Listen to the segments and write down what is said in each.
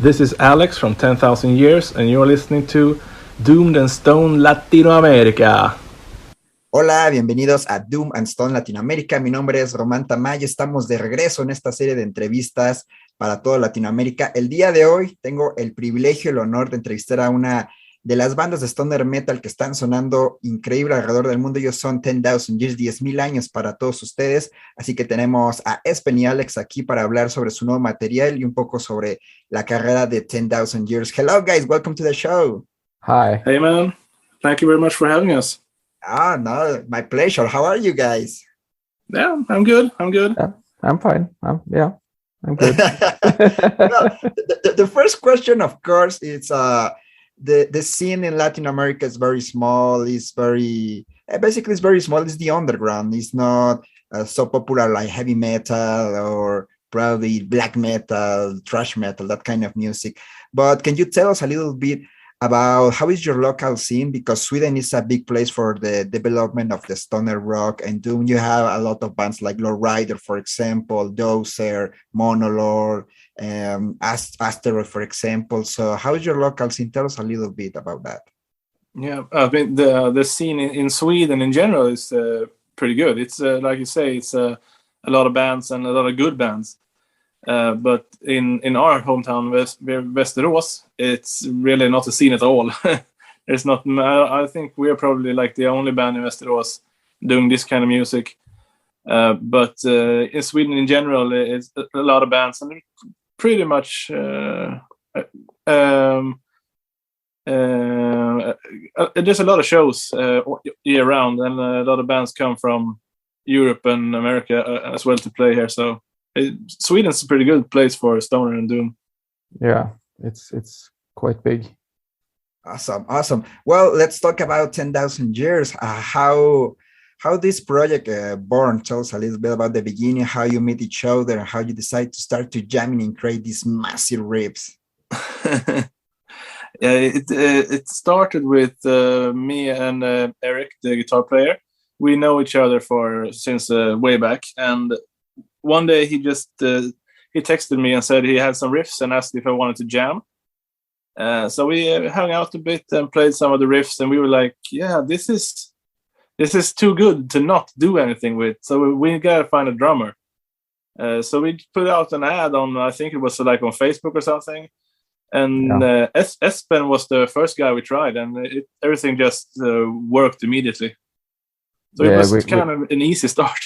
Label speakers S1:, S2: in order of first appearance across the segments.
S1: This is Alex from 10,000 Years, and you're listening to Doomed and Stone Latinoamérica.
S2: Hola, bienvenidos a Doom and Stone Latinoamérica. Mi nombre es Román Tamayo. Estamos de regreso en esta serie de entrevistas para toda Latinoamérica. El día de hoy tengo el privilegio y el honor de entrevistar a una de las bandas de stoner metal que están sonando increíble alrededor del mundo. Ellos son 10,000 Years, 10,000 años para todos ustedes. Así que tenemos a Espen y Alex aquí para hablar sobre su nuevo material y un poco sobre la carrera de 10,000 Years. Hello, guys. Welcome to the show.
S1: Hi. Hey, man. Thank you very much for having us.
S2: No, my pleasure. How are you guys?
S1: Yeah, I'm good.
S3: Yeah, I'm fine. I'm good.
S2: Well, the first question, of course, is the scene in Latin America is very small. It's very small. It's the underground. It's not so popular like heavy metal or probably black metal, thrash metal, that kind of music. But can you tell us a little bit about how is your local scene? Because Sweden is a big place for the development of the stoner rock and doom. You have a lot of bands like Lowrider, for example, Dozer, Monolord, Asteroid, for example. So how is your local scene? Tell us a little bit about that.
S1: Yeah, I mean, the scene in Sweden in general is pretty good. It's like you say, it's a lot of bands and a lot of good bands. But in our hometown, Västerås, it's really not a scene at all. There's not. I think we're probably like the only band in Västerås doing this kind of music. But in Sweden in general, it's a lot of bands, and pretty much there's a lot of shows year round, and a lot of bands come from Europe and America as well to play here. So Sweden's a pretty good place for stoner and doom.
S3: Yeah, it's quite big.
S2: Awesome. Well, let's talk about 10,000 Years. How this project born? Tell us a little bit about the beginning, how you meet each other, and how you decide to start to jamming and create these massive riffs.
S1: Yeah, it started with me and Eric, the guitar player. We know each other since way back, and one day he just he texted me and said he had some riffs and asked if I wanted to jam. So we hung out a bit and played some of the riffs, and we were like, yeah, this is too good to not do anything with. So we gotta find a drummer. So we put out an ad on, I think it was like on Facebook or something. And Espen was the first guy we tried, and everything just worked immediately. So it was kind of an easy start.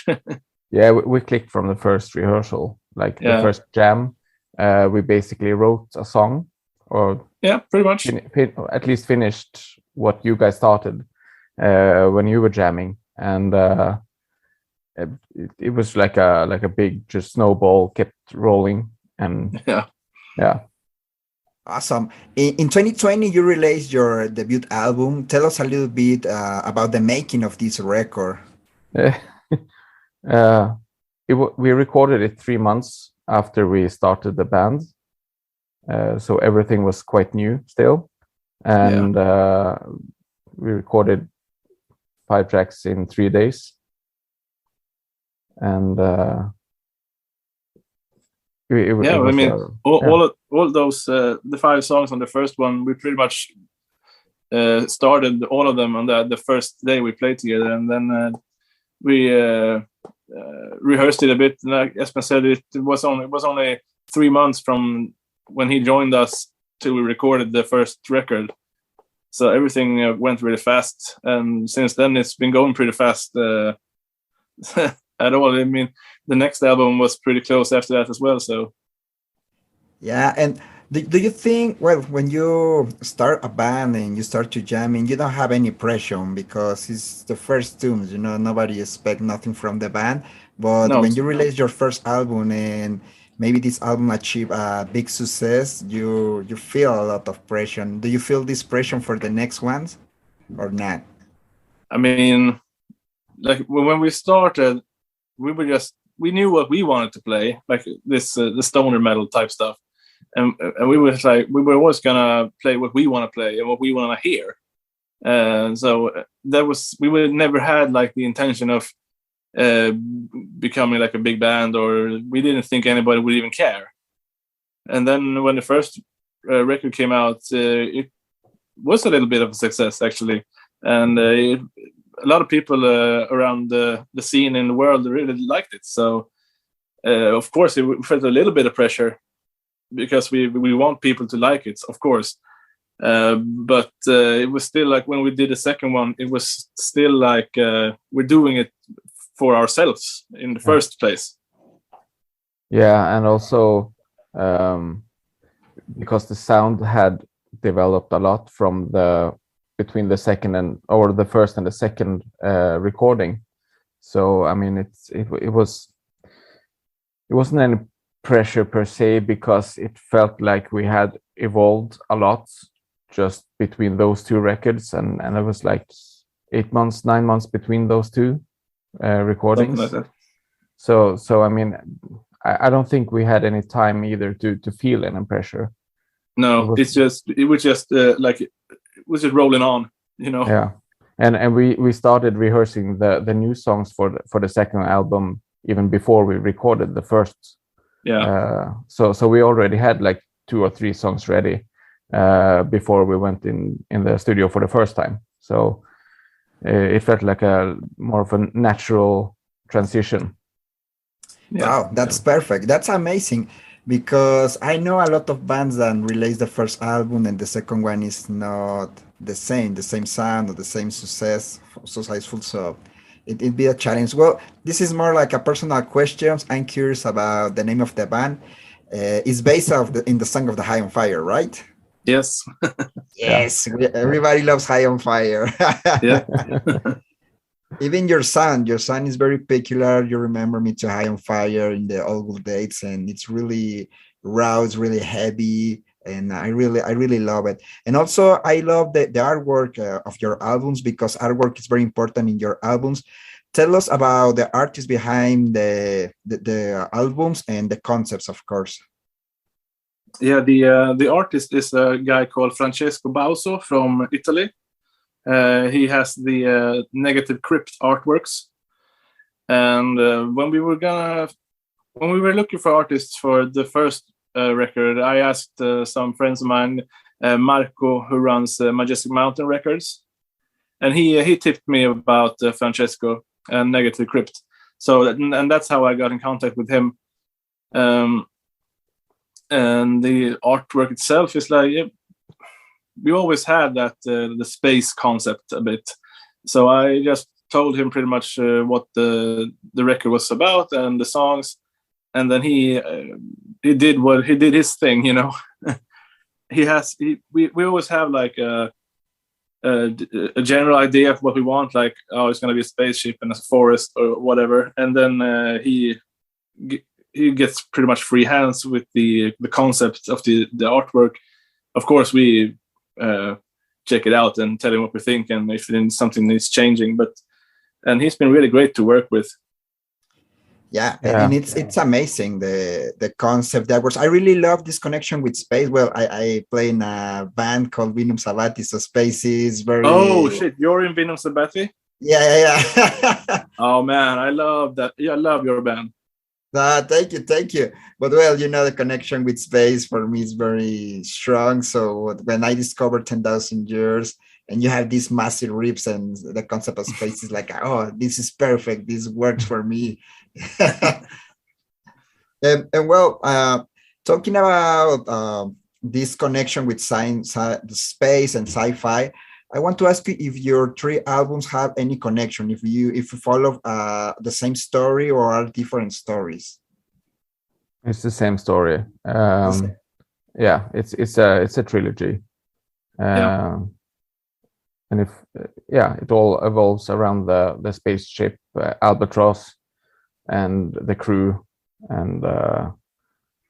S3: Yeah, we clicked from the first rehearsal, like the first jam. We basically wrote a song, or
S1: pretty much
S3: at least finished what you guys started when you were jamming, and it was like a big just snowball kept rolling, and yeah.
S2: Awesome. In 2020, you released your debut album. Tell us a little bit about the making of this record.
S3: We recorded it 3 months after we started the band, so everything was quite new still, and we recorded 5 tracks in 3 days, and
S1: all those the 5 songs on the first one, we pretty much started all of them on the first day we played together, and then we rehearsed it a bit. Like Espen said, it was only 3 months from when he joined us till we recorded the first record. So everything went really fast, and since then it's been going pretty fast at all. I mean, the next album was pretty close after that as well. So
S2: yeah. And do you think, well, when you start a band and you start to jamming, you don't have any pressure because it's the first tunes, nobody expect nothing from the band. But when you release your first album and maybe this album achieve a big success, you feel a lot of pressure. Do you feel this pressure for the next ones or not?
S1: I mean, like when we started, we knew what we wanted to play, like this the stoner metal type stuff, and we were always gonna play what we want to play and what we want to hear, and so we never had like the intention of becoming like a big band, or we didn't think anybody would even care. And then when the first record came out, it was a little bit of a success actually, and a lot of people around the scene in the world really liked it. So of course, we felt a little bit of pressure because we want people to like it, of course. But it was still like when we did the second one, it was still like we're doing it for ourselves in the first place.
S3: Yeah, and also because the sound had developed a lot from between the first and the second recording. So I mean, it wasn't any pressure per se, because it felt like we had evolved a lot just between those two records, and it was like 8 months, 9 months between those two recordings.
S1: Something like that.
S3: So I mean, I don't think we had any time either to feel any pressure.
S1: No, it was just rolling on, you know.
S3: Yeah, and we started rehearsing the new songs for the second album even before we recorded the first.
S1: Yeah.
S3: So we already had like 2 or 3 songs ready before we went in the studio for the first time. So it felt like a more of a natural transition.
S2: Yeah. Wow, that's perfect. That's amazing, because I know a lot of bands that release the first album and the second one is not the same sound or the same successful. So it'd be a challenge. Well, this is more like a personal question. I'm curious about the name of the band. It's based in the song of the High on Fire, right?
S1: Yes.
S2: Yes, everybody loves High on Fire.
S1: Yeah.
S2: Even your son is very peculiar. You remember me to High on Fire in the old good days, and it's really raw, it's really heavy, and I really love it. And also, I love the artwork of your albums, because artwork is very important in your albums. Tell us about the artists behind the albums and the concepts, of course.
S1: Yeah, the artist is a guy called Francesco Bauso from Italy. He has the Negative Crypt artworks, and when we were looking for artists for the first record, I asked some friends of mine, Marco, who runs Majestic Mountain Records, and he tipped me about Francesco and Negative Crypt. So and that's how I got in contact with him. And the artwork itself is like, we always had that the space concept a bit. So I just told him pretty much what the record was about and the songs, and then he did his thing, you know. We always have like a general idea of what we want, like, oh, it's going to be a spaceship in a forest or whatever, and then he gets pretty much free hands with the concept of the artwork. Of course, we check it out and tell him what we think and if something is changing. And he's been really great to work with.
S2: Yeah. And it's amazing, the concept that was. I really love this connection with space. Well, I play in a band called Vinum Sabati, so space is very.
S1: Oh shit! You're in Vinum Sabati?
S2: Yeah.
S1: Oh man, I love that. Yeah, I love your band.
S2: Thank you. But well, the connection with space for me is very strong. So when I discovered 10,000 years and you have these massive rips and the concept of space is like, oh, this is perfect. This works for me. and well, talking about this connection with science, space and sci-fi, I want to ask you if your 3 albums have any connection, if you follow the same story or are different stories.
S3: It's the same story. Yeah, it's a trilogy. And it all evolves around the spaceship Albatross and the crew and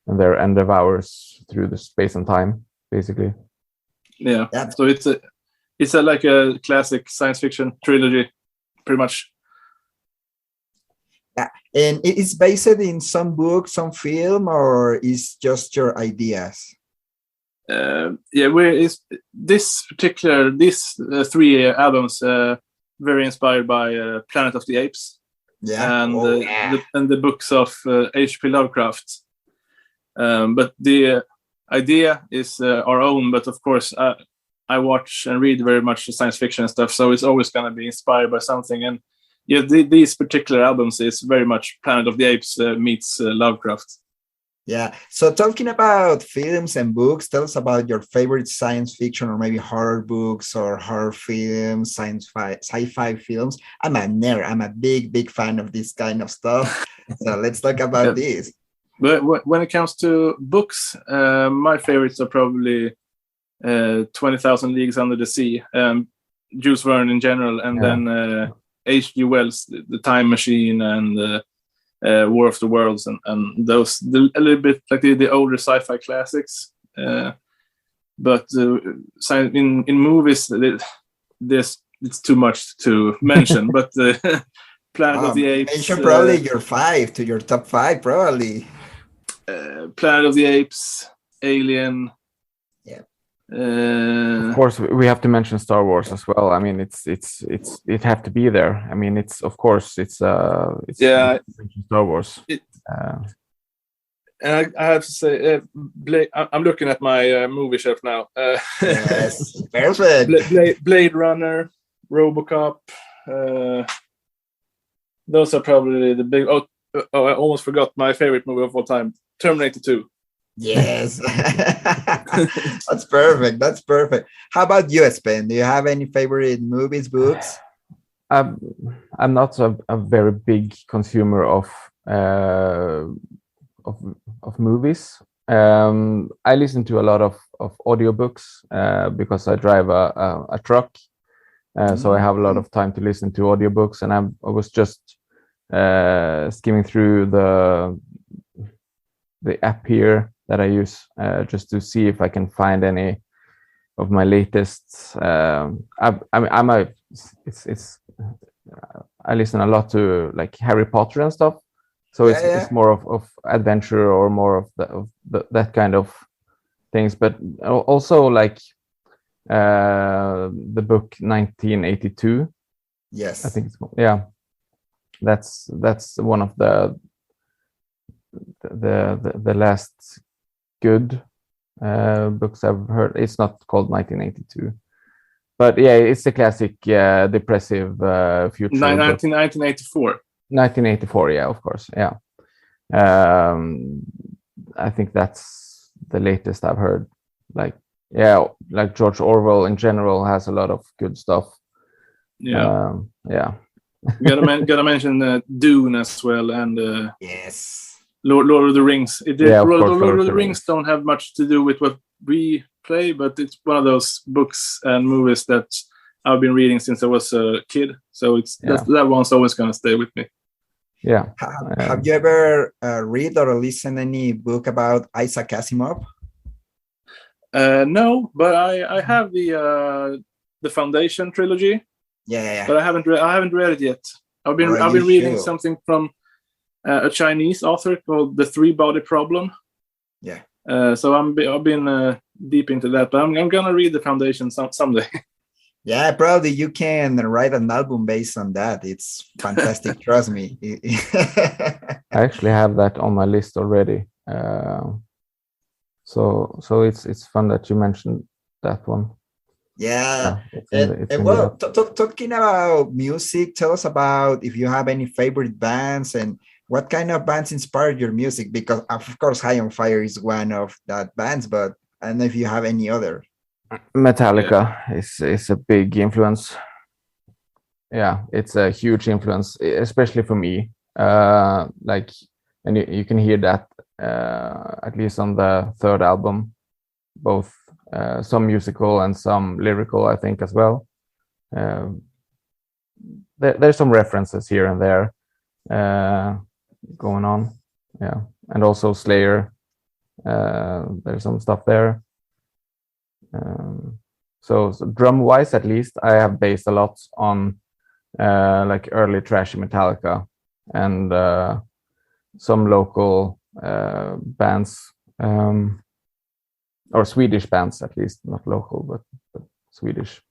S3: their endeavors through the space and time, basically.
S1: Yeah. So it's like a classic science fiction trilogy, pretty much.
S2: Yeah. And it's based in some book, some film, or is just your ideas? These 3 albums very inspired by Planet of the Apes. Yeah.
S1: And the books of H.P. Lovecraft. But the idea is our own, but of course I watch and read very much science fiction and stuff, so it's always going to be inspired by something. And yeah, these particular albums is very much Planet of the Apes meets Lovecraft.
S2: Yeah. So talking about films and books, tell us about your favorite science fiction or maybe horror books or horror films, sci-fi films. I'm a nerd. I'm a big fan of this kind of stuff. So let's talk about this.
S1: But when it comes to books, my favorites are probably 20,000 Leagues Under the Sea, Jules Verne in general, and then H.G. Wells, the Time Machine, and War of the Worlds, and those a little bit like the older sci-fi classics. But in movies, it's too much to mention. But Planet of the Apes.
S2: Mention probably your top five, probably.
S1: Planet of the Apes, Alien.
S2: Yeah.
S3: Of course, we have to mention Star Wars as well. I mean, it have to be there. I mean, it's Star Wars.
S1: And I have to say, I'm looking at my movie shelf now.
S2: Yes, perfect.
S1: Blade Runner, RoboCop. Those are probably the big. Oh, I almost forgot my favorite movie of all time, Terminator 2.
S2: Yes. That's perfect. How about you, Espen? Do you have any favorite movies, books?
S3: I'm not a very big consumer of movies. I listen to a lot of audiobooks because I drive a truck, so I have a lot of time to listen to audiobooks, and I was just skimming through the app here that I use just to see if I can find any of my latest. I listen a lot to like Harry Potter and stuff, so it's more of adventure or more of that kind of things. But also like the book 1982.
S2: Yes,
S3: I think it's called. Yeah, that's one of the last good books I've heard. It's not called 1982, but yeah, it's a classic depressive future.
S1: 1984.
S3: 1984, yeah, of course, yeah. I think that's the latest I've heard. Like George Orwell in general has a lot of good stuff.
S1: Yeah. Gotta mention Dune as well, and
S2: yes.
S1: Lord of the Rings. Lord of the Rings don't have much to do with what we play, but it's one of those books and movies that I've been reading since I was a kid. So that one's always gonna stay with me.
S3: Yeah.
S2: Have you ever read or listened any book about Isaac Asimov?
S1: No, but I have the Foundation trilogy.
S2: Yeah.
S1: But I haven't read it yet. I've been reading something from a Chinese author called The Three-Body Problem.
S2: Yeah.
S1: So I've been deep into that, but I'm gonna read the Foundation someday.
S2: Yeah, probably you can write an album based on that. It's fantastic, trust me.
S3: I actually have that on my list already. So it's fun that you mentioned that one.
S2: Yeah. Well, talking about music, tell us about if you have any favorite bands and what kind of bands inspired your music, because of course High on Fire is one of that bands, but I don't know if you have any other.
S3: Metallica is a big influence. Yeah, it's a huge influence, especially for me. And you can hear that at least on the third album, both some musical and some lyrical, I think, as well. There's some references here and there going on. Yeah, and also Slayer. There's some stuff there. So drum wise, at least, I have based a lot on like early trashy Metallica and some local bands, or Swedish bands, at least, not local, but Swedish.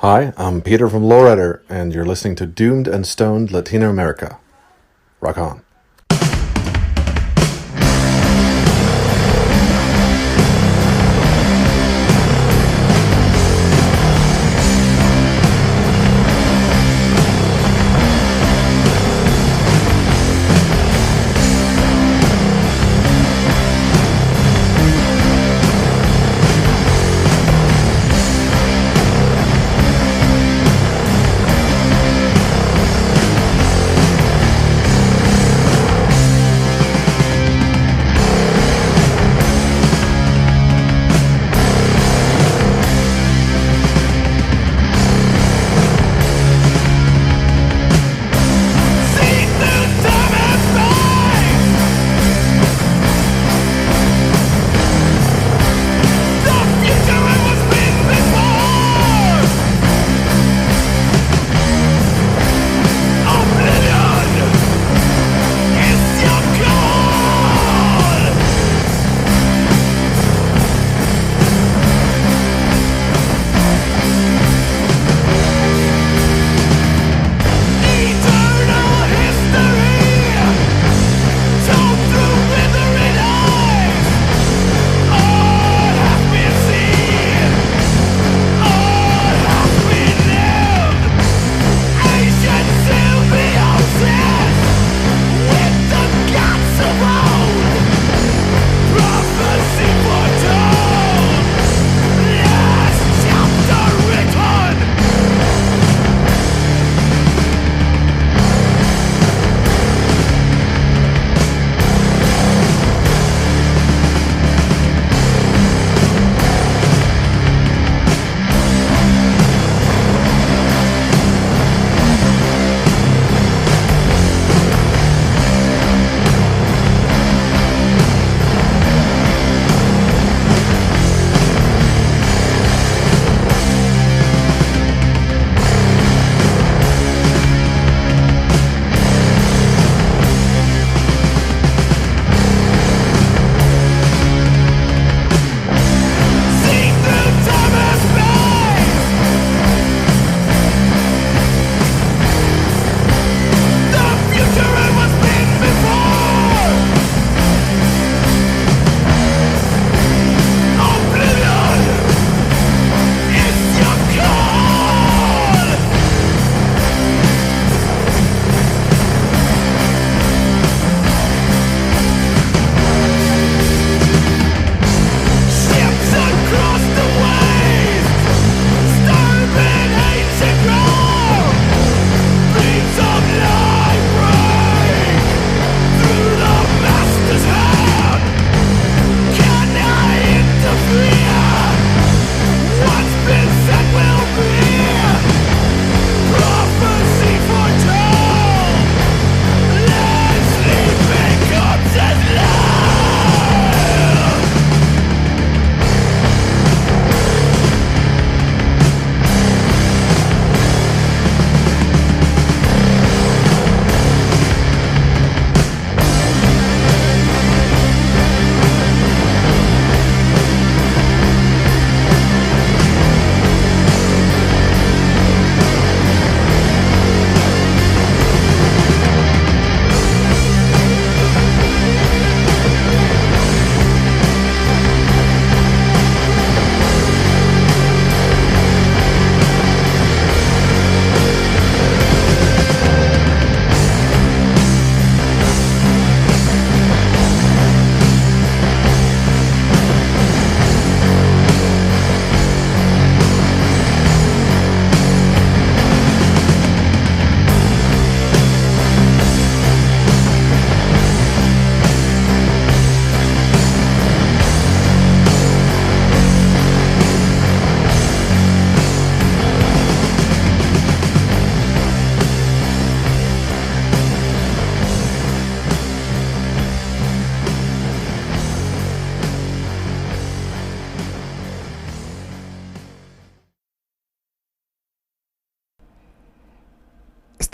S4: Hi, I'm Peter from Lowrider, and you're listening to Doomed and Stoned Latino America. Rock on.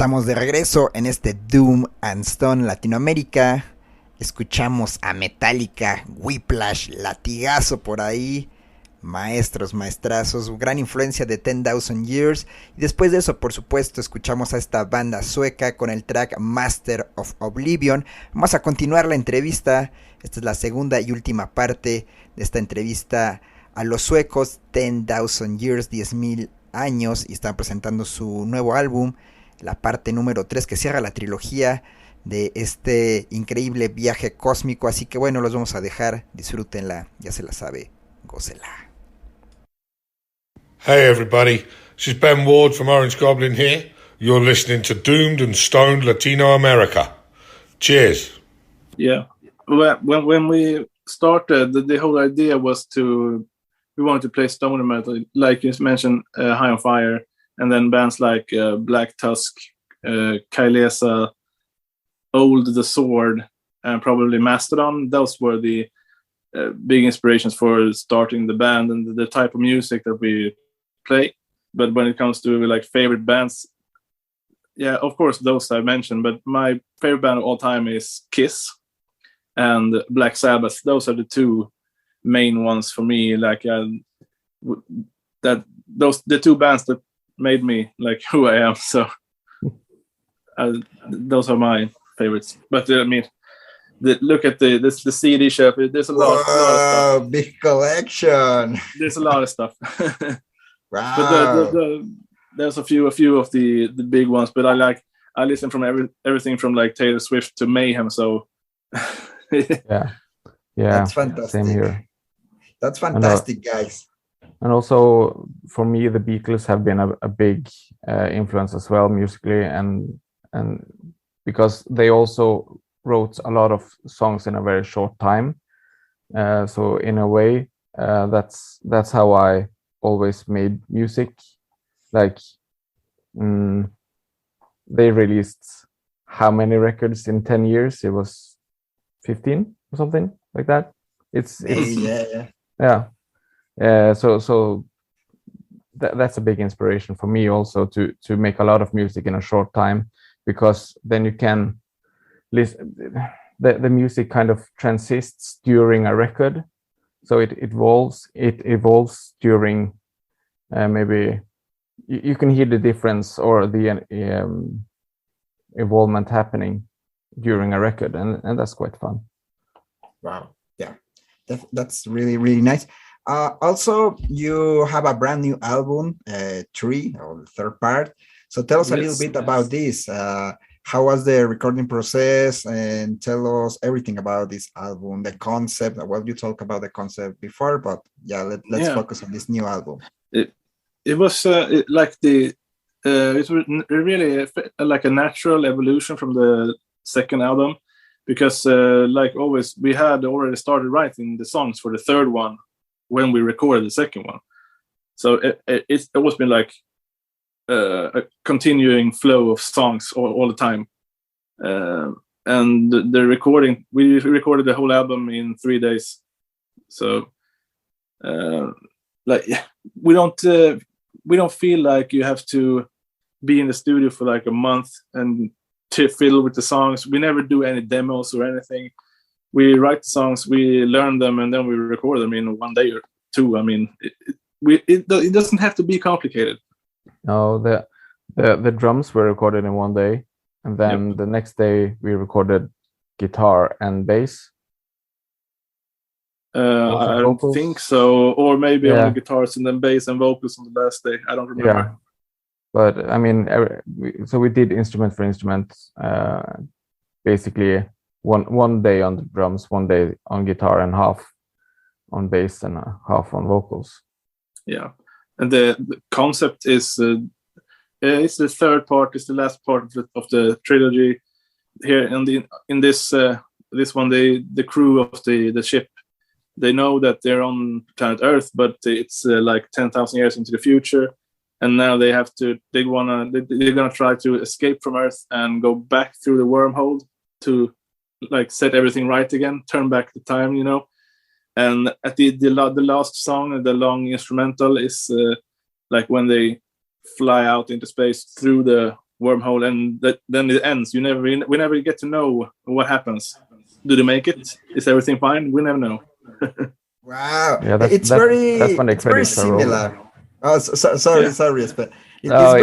S2: Estamos de regreso en este Doom and Stone Latinoamérica. Escuchamos a Metallica, Whiplash, Latigazo por ahí. maestros, maestrazos, gran influencia de 10,000 Years. Y después de eso, por supuesto, escuchamos a esta banda sueca con el track Master of Oblivion. Vamos a continuar la entrevista. Esta es la segunda y última parte de esta entrevista a los suecos, 10,000 Years, 10,000 años, y están presentando su nuevo álbum, la parte número 3 que cierra la trilogía de este increíble viaje cósmico. Así que bueno, los vamos a dejar, disfrútenla, ya se la sabe, gócela.
S5: Hey everybody, this is Ben Ward from Orange Goblin here. You're listening to Doomed and Stoned Latino America. Cheers.
S1: Yeah. When we started, the whole idea was we wanted to play stoner metal, like you mentioned, High on Fire, and then bands like Black Tusk, Kailesa, Old the Sword, and probably Mastodon. Those were the big inspirations for starting the band and the type of music that we play. But when it comes to like favorite bands, yeah, of course those I mentioned, but my favorite band of all time is Kiss and Black Sabbath. Those are the two main ones for me. Like the two bands that made me like who I am. So those are my favorites. But I mean, look at the CD shelf. There's a lot of stuff.
S2: Big collection.
S1: There's a lot of stuff.
S2: Wow.
S1: But there's a few of the big ones. But I listen from everything from like Taylor Swift to Mayhem. So
S3: yeah,
S2: that's fantastic.
S3: Same here.
S2: That's fantastic, guys.
S3: And also for me, the Beatles have been a big influence as well musically, and because they also wrote a lot of songs in a very short time. So in a way, that's how I always made music. Like they released how many records in 10 years? It was 15 or something like that. It's yeah. So that's a big inspiration for me also to make a lot of music in a short time, because then you can listen. The music kind of transists during a record, so it evolves during maybe you can hear the difference or the evolvement happening during a record, and that's quite fun.
S2: Wow, yeah, that's really, really nice. Also, you have a brand new album, 3, or the third part. So tell us a little bit about this. How was the recording process? And tell us everything about this album, the concept. Well, you talked about the concept before, but yeah, let's focus on this new album.
S1: It was like it was really like a natural evolution from the second album, because like always, we had already started writing the songs for the third one when we recorded the second one. So it's always been like a continuing flow of songs all the time. And the recording, we recorded the whole album in 3 days. So like we don't feel like you have to be in the studio for like a month and to fiddle with the songs. We never do any demos or anything. We write the songs, we learn them, and then we record them in 1 day or 2. I mean, it doesn't have to be complicated.
S3: No, the drums were recorded in 1 day, and then the next day we recorded guitar and bass.
S1: I don't think so, or maybe only guitars and then bass and vocals on the last day. I don't remember.
S3: Yeah. But I mean, so we did instrument for instrument, basically one day on the drums, 1 day on guitar, and half on bass and half on vocals. Yeah,
S1: and the concept is it's the third part, it's the last part of the trilogy. Here in this one, the crew of the ship, they know that they're on planet Earth, but it's like 10,000 years into the future. And now they're gonna try to escape from Earth and go back through the wormhole to like set everything right again, turn back the time, you know. And at the last song, the long instrumental is like when they fly out into space through the wormhole, and then it ends. We never get to know what happens. Do they make it? Is everything fine? We never know.
S2: Wow,
S3: Yeah,
S2: it's
S3: that's when the
S2: it's very
S3: credits are rolling.
S2: similar. Oh, sorry,
S1: Yeah.
S2: sorry, Espen.
S3: Oh,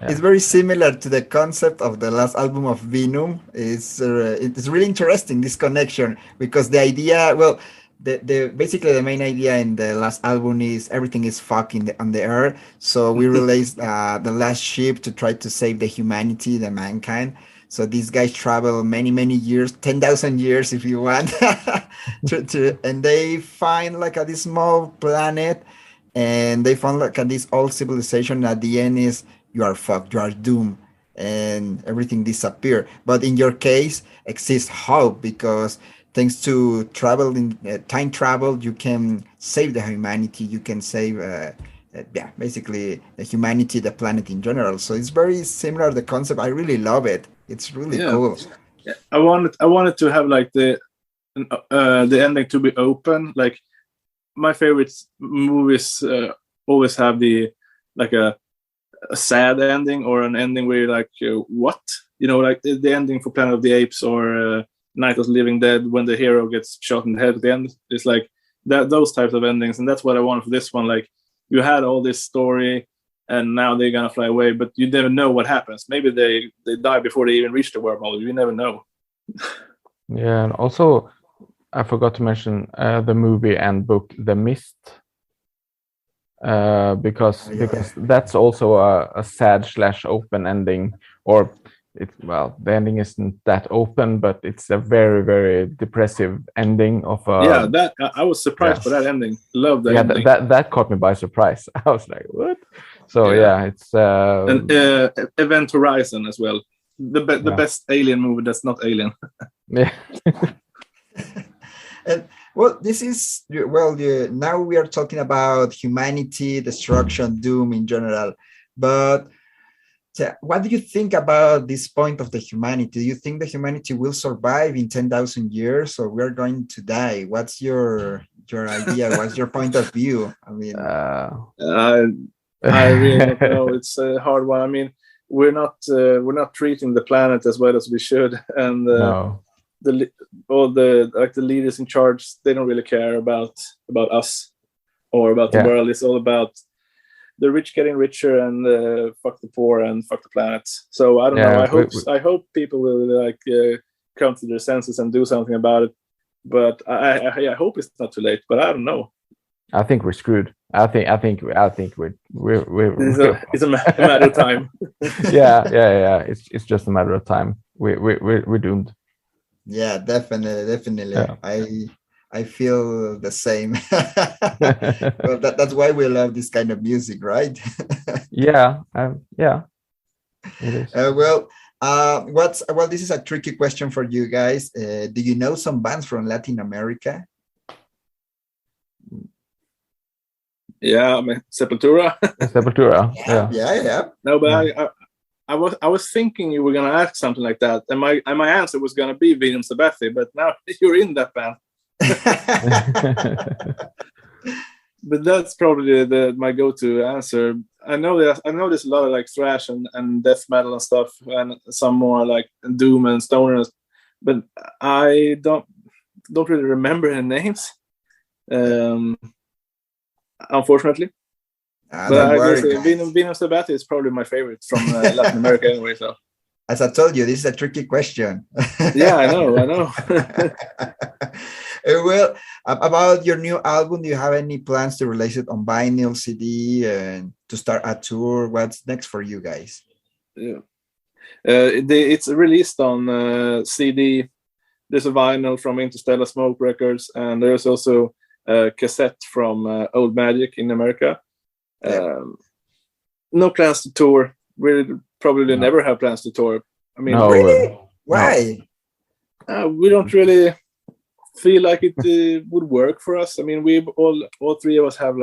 S2: It's very similar to the concept of the last album of Venom. It's really interesting, this connection, because the idea, well, the basically the main idea in the last album is everything is fucking on the earth. So we released the last ship to try to save the humanity, the mankind. So these guys travel many years, 10,000 years if you want, and they find like this small planet, and they found like this old civilization. At the end is you are fucked, you are doomed, and everything disappear. But in your case, exists hope, because thanks to travel in time travel, you can save the humanity. You can save, yeah, basically the humanity, the planet in general. So it's very similar. The concept, I really love it. It's really
S1: Yeah.
S2: cool.
S1: Yeah. I wanted to have like the ending to be open. Like my favorite movies always have the like a sad ending, or an ending where you're like, what? Like the ending for Planet of the Apes, or Night of the Living Dead, when the hero gets shot in the head at the end. It's like that, those types of endings, and that's what I want for this one. Like you had all this story, and now they're gonna fly away, but you never know what happens. Maybe they die before they even reach the wormhole. You never know.
S3: Yeah, and also I forgot to mention the movie and book The Mist, because that's also a sad / open ending, or the ending isn't that open, but it's a very depressive ending of
S1: Yeah, that I was surprised by that ending. Love that ending.
S3: that caught me by surprise. I was like, what? So it's
S1: and Event Horizon as well. The best alien movie that's not Alien.
S3: Yeah.
S2: And well, this is now we are talking about humanity, destruction, doom in general. But what do you think about this point of the humanity? Do you think the humanity will survive in 10,000 years, or we're going to die? What's your idea? What's your point of view? I mean,
S1: I really don't know. It's a hard one. I mean, we're not treating the planet as well as we should, and
S3: no.
S1: the leaders in charge, they don't really care about us or about the world. It's all about the rich getting richer, and fuck the poor and fuck the planet. So I don't know. I hope people will come to their senses and do something about it. But I hope it's not too late. But I don't know.
S3: I think we're screwed. I think we're
S1: it's a matter of time.
S3: yeah. It's just a matter of time. We're doomed.
S2: Yeah, definitely. Yeah. I feel the same. Well, that's why we love this kind of music, right?
S3: Yeah. It is.
S2: This is a tricky question for you guys. Do you know some bands from Latin America?
S1: Yeah, I mean, Sepultura.
S3: Sepultura.
S2: Yeah.
S1: No, but I was thinking you were gonna ask something like that, and my answer was gonna be William Sabathie, but now you're in that band. But that's probably my go-to answer. I know there's a lot of like thrash and death metal and stuff, and some more like doom and stoner, but I don't really remember the names, unfortunately. But I guess William Sabathie is probably my favorite from Latin America anyway. So,
S2: as I told you, this is a tricky question.
S1: Yeah, I know.
S2: Well, about your new album, do you have any plans to release it on vinyl, CD, and to start a tour? What's next for you guys?
S1: Yeah, it's released on CD. There's a vinyl from Interstellar Smoke Records, and there's also a cassette from Old Magic in America. No plans to tour. We'll probably never have plans to tour. I mean,
S2: really? Why?
S1: We don't really feel like it would work for us. I mean, we all three of us have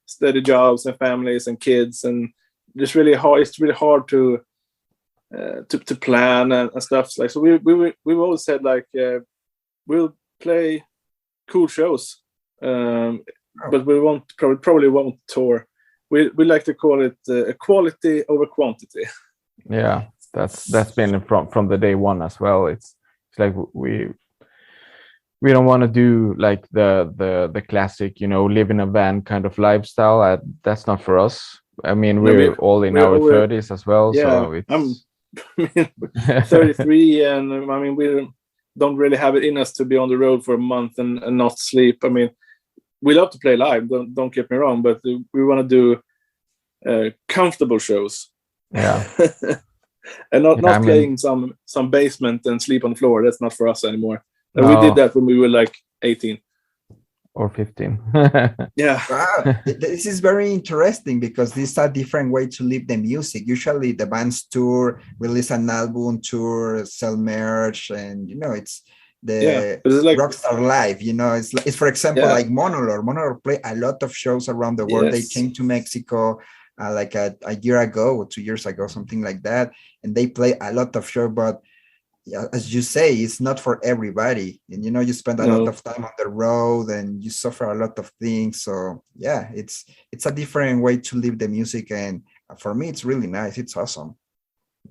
S1: steady jobs and families and kids, and it's really hard to plan and stuff. Like, so we've always said like we'll play cool shows, but we probably won't tour. We like to call it quality over quantity.
S3: Yeah, that's been from the day one as well. It's like we don't want to do like the classic, live in a van kind of lifestyle. That's not for us. I mean, we're all in our 30s as well, so it's.
S1: I'm 33, and I mean, we don't really have it in us to be on the road for a month and not sleep. I mean, we love to play live. Don't get me wrong, but we want to do comfortable shows.
S3: Yeah.
S1: And not playing some basement and sleep on the floor. That's not for us anymore.
S3: No.
S1: We did that when we were like 18
S3: or 15.
S1: Yeah.
S2: Wow. This is very interesting because this is a different way to live the music. Usually the bands tour, release an album, tour, sell merch, and it's the like rockstar life. It's for example like Monolord play a lot of shows around the world. They came to Mexico like a year ago or 2 years ago, something like that, and they play a lot of shows. But as you say, it's not for everybody, and you spend a lot of time on the road and you suffer a lot of things. So yeah, it's a different way to live the music, and for me it's really nice. It's awesome.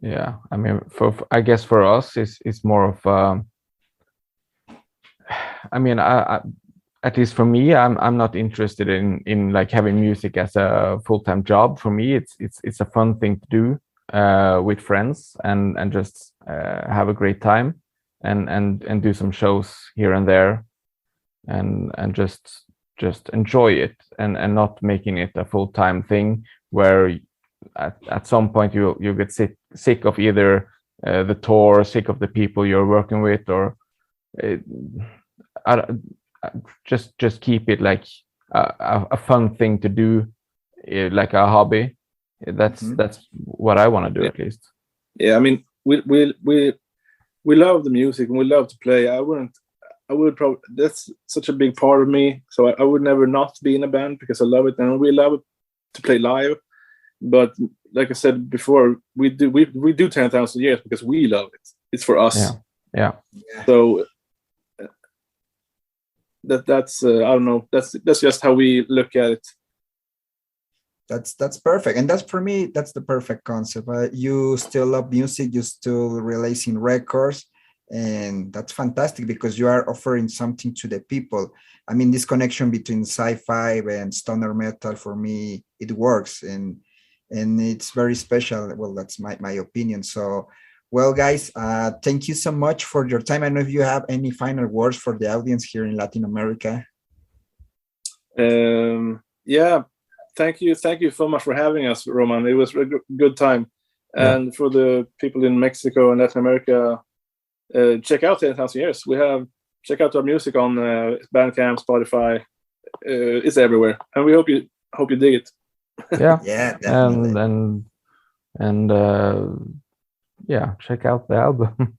S3: Yeah, I mean, I guess for us it's more of I mean, I at least for me, I'm not interested in like having music as a full-time job. For me, it's a fun thing to do with friends and just have a great time and do some shows here and there and just enjoy it and not making it a full-time thing where at some point you get sick of either the tour, sick of the people you're working with, or just keep it like a fun thing to do, like a hobby. That's what I want to do, at least.
S1: Yeah, I mean, we love the music and we love to play. I would probably, that's such a big part of me. So I would never not be in a band because I love it and we love to play live. But like I said before, we do 10,000 years because we love it. It's for us.
S3: Yeah.
S1: So that's I don't know. That's just how we look at it.
S2: That's perfect, and that's for me. That's the perfect concept. You still love music. You still releasing records, and that's fantastic because you are offering something to the people. I mean, this connection between sci-fi and stoner metal, for me, it works, and it's very special. Well, that's my opinion. So, well, guys, thank you so much for your time. I don't know if you have any final words for the audience here in Latin America.
S1: Yeah. Thank you so much for having us, Roman. It was a good time. And for the people in Mexico and Latin America, check out 10,000 Years. Check out our music on Bandcamp, Spotify. It's everywhere, and we hope you dig it.
S3: Yeah,
S2: yeah, definitely.
S3: And check out the album.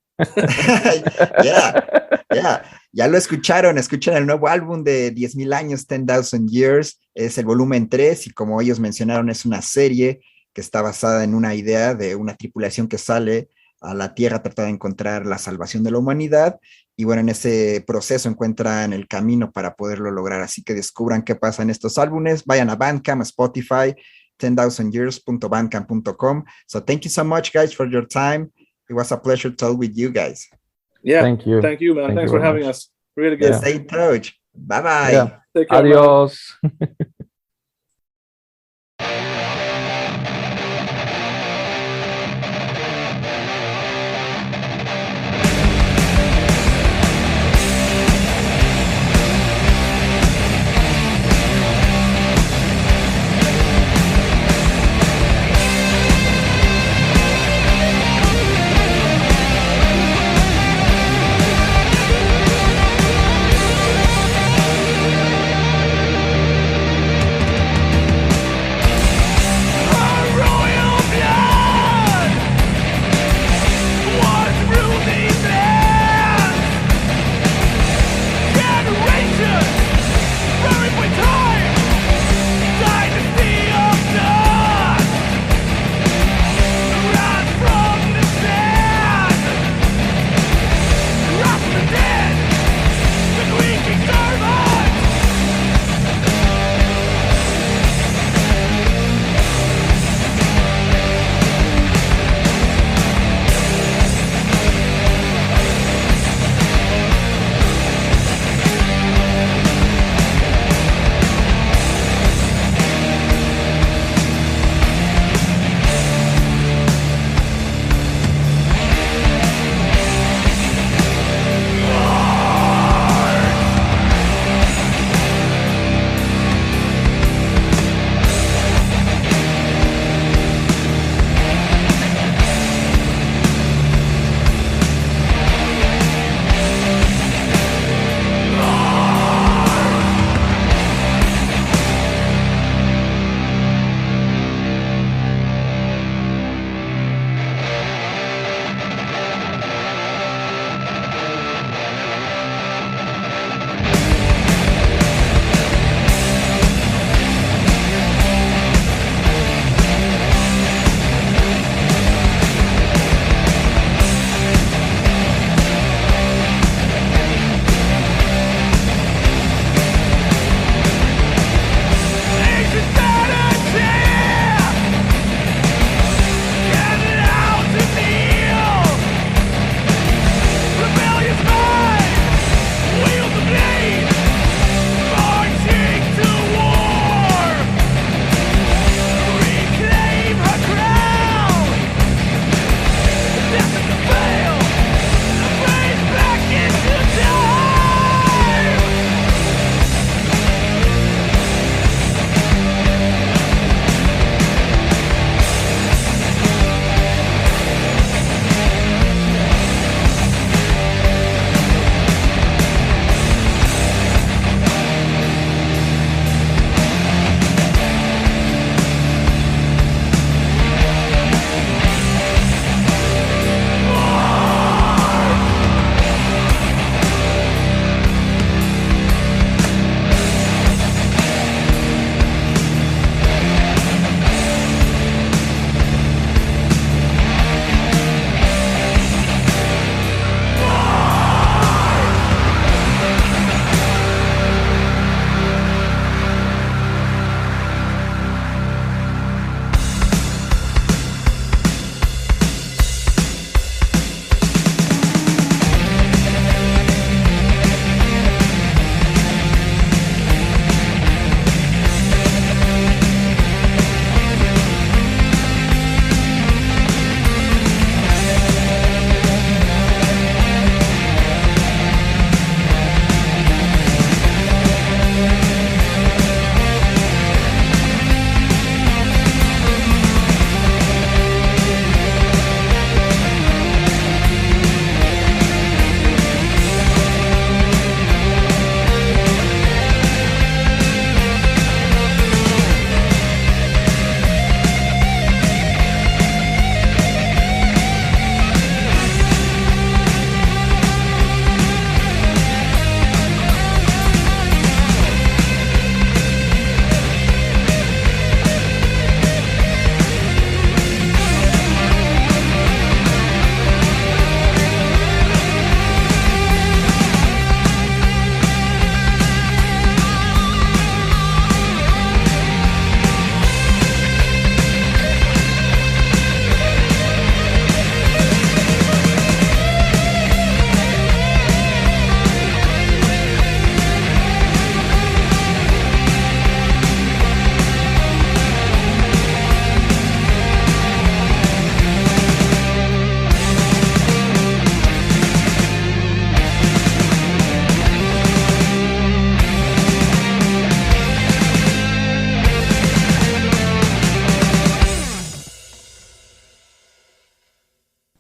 S2: Ya lo escucharon el nuevo álbum de 10,000 años, 10,000 Years, es el volumen 3 y como ellos mencionaron es una serie que está basada en una idea de una tripulación que sale a la Tierra a tratar de encontrar la salvación de la humanidad y bueno, en ese proceso encuentran el camino para poderlo lograr, así que descubran qué pasa en estos álbumes, vayan a Bandcamp, a Spotify, 10,000years.bandcamp.com. So thank you so much guys for your time. It was a pleasure to talk with you guys.
S1: Yeah,
S3: thank you,
S1: man. Thanks for having us. Really good.
S2: Stay in touch. Bye.
S3: Yeah.
S1: Take care,
S3: adios.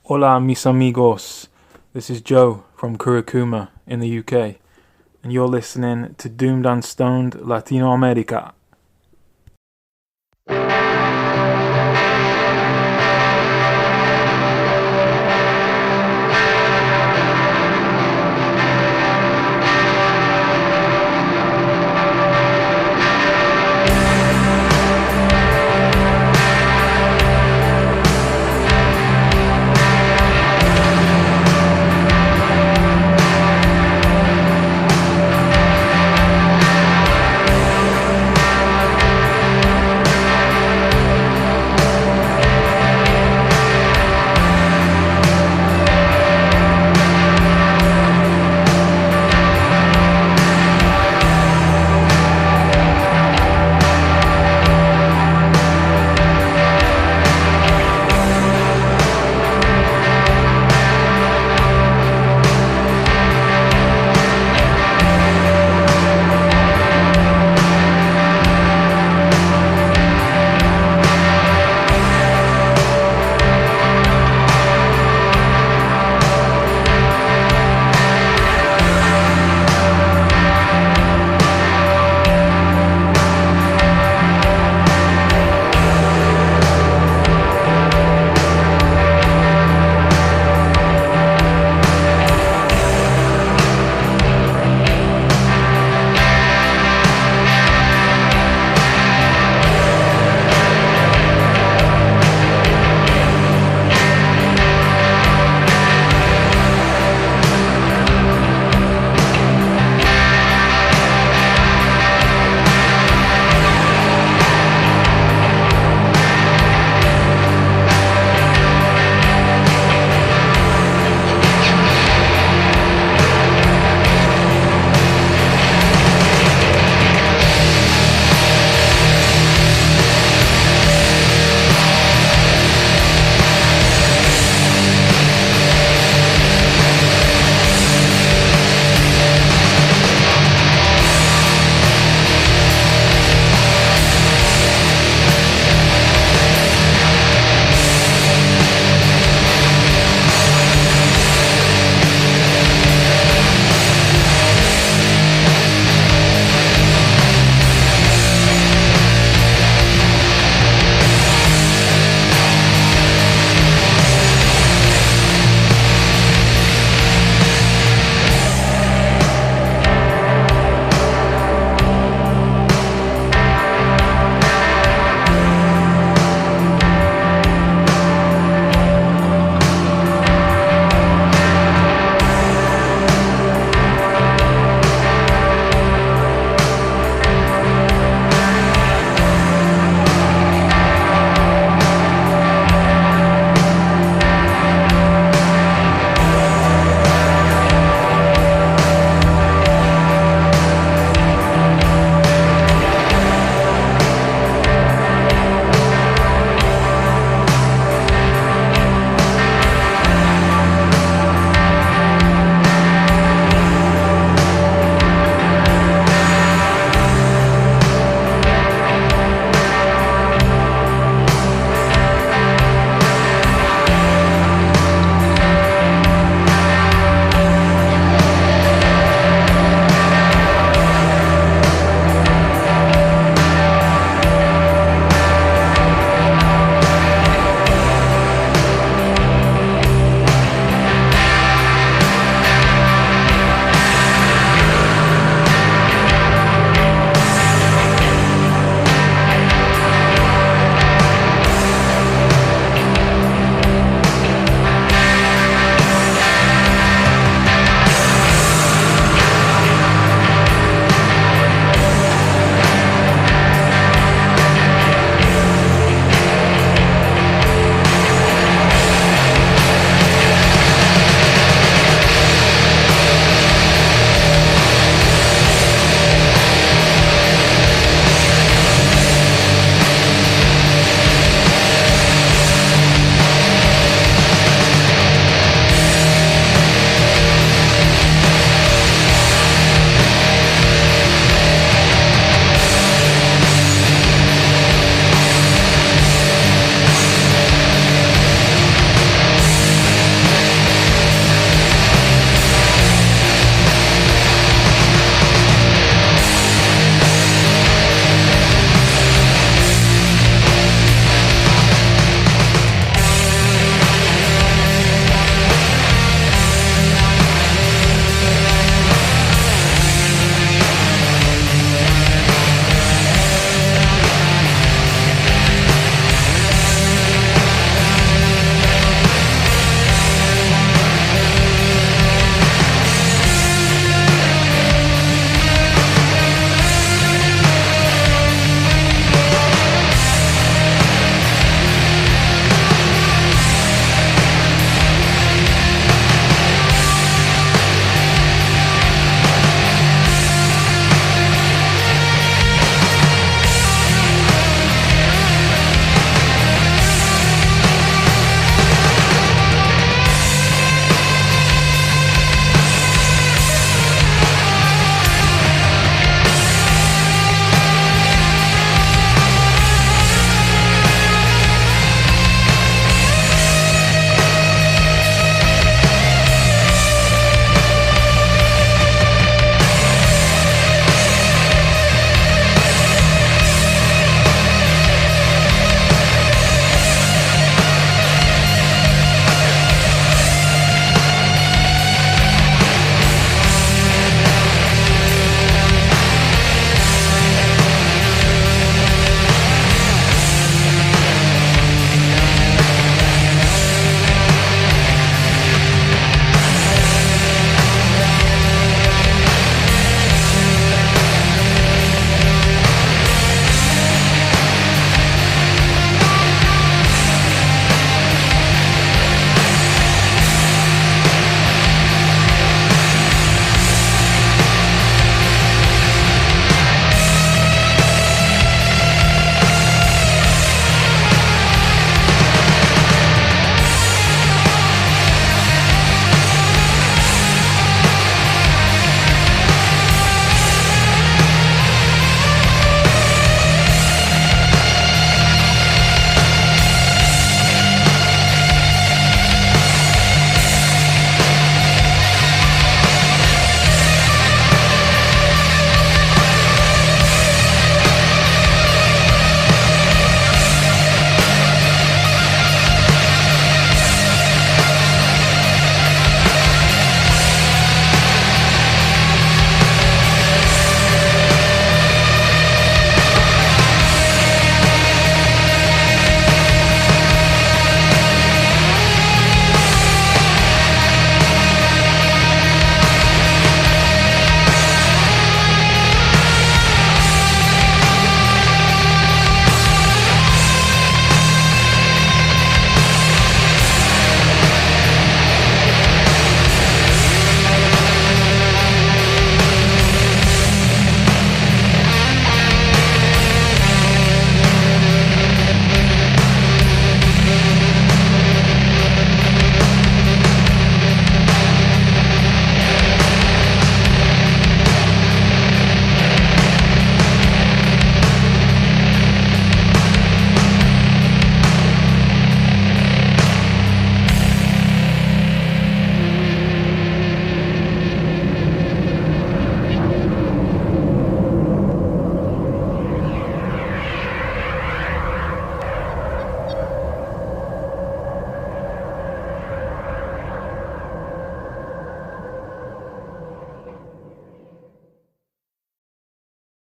S6: Hola, mis amigos. This is Joe from Kurikuma in the UK, and you're listening to Doomed and Stoned Latino America.